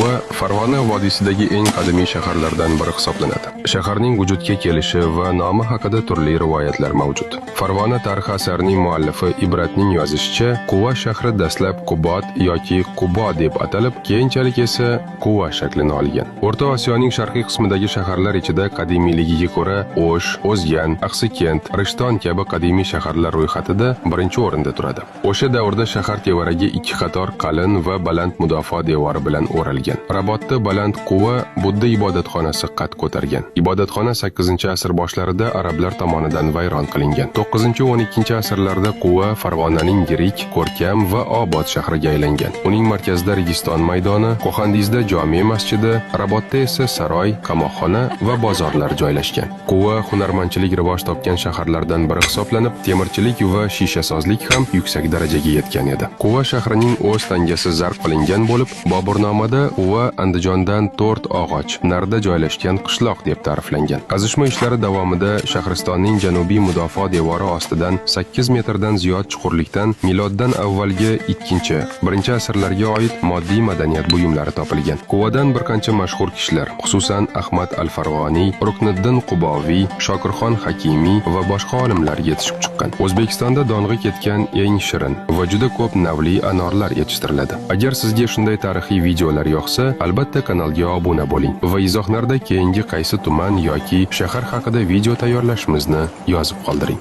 Quva Farg'ona vodiysidagi eng qadimiy shaharlardan biri hisoblanadi. Shaharning vujudga kelishi va nomi haqida turli rivoyatlar mavjud. Farg'ona tarixi asarining muallifi Ibratning yozishicha, Quva shahri dastlab Qubot yoki Qubo deb atalib, keyinchalik esa Quva shaklini olgan. O'rta Osiyoning sharqiy qismidagi shaharlar ichida qadimiyligiga ko'ra O'sh, O'zgan, Axsikent, Rishton kabi qadimiy shaharlar ro'yxatida birinchi o'rinda turadi. O'sha davrda shahar tevaragi ikki qator qalin va baland mudofaa devori bilan o'ralgan. Rabotda baland Quva Budda ibodatxonasi qad ko'targan. Ibodatxona 8-asr boshlarida arablar tomonidan vayron qilingan. 9-12 asrlarda Quva Farg'onaning yirik, ko'rkam va obod shahriga aylangan. Uning markazida Registon maydoni, Qo'handizda jome masjidi, Rabotda esa saroy, qamoqxona va bozorlar joylashgan. Quva hunarmandchilik rivoj topgan shaharlardan biri hisoblanib, temirchilik va shishasozlik ham yuksak darajaga yetgan edi. Quva shahrining o'z tangasi zarb qilingan bo'lib, Boburnomada Quva Andijondan 4 og'och narida joylashgan qishloq deb ta'riflangan. Qazishma ishlari davomida Shahristonning janubiy mudofaa devori ostidan 8 metrdan ziyod chuqurlikdan miloddan avvalgi 2-1 asrlarga oid moddiy madaniyat buyumlari topilgan. Quvadan bir qancha mashhur kishilar, xususan Ahmad al-Farg'oniy, Rukniddin Quboviy, Shokirxon Hakimiy va boshqa olimlar yetishib chiqqan. O'zbekistonda dong'i ketgan eng shirin va juda ko'p navli anorlar yetishtiriladi. Agar sizga shunday tarixiy videolar yoqsa, albatta kanalga obuna bo'ling va izohlarda keyingi qaysi tuman yoki shahar haqida video tayyorlashimizni yozib qoldiring.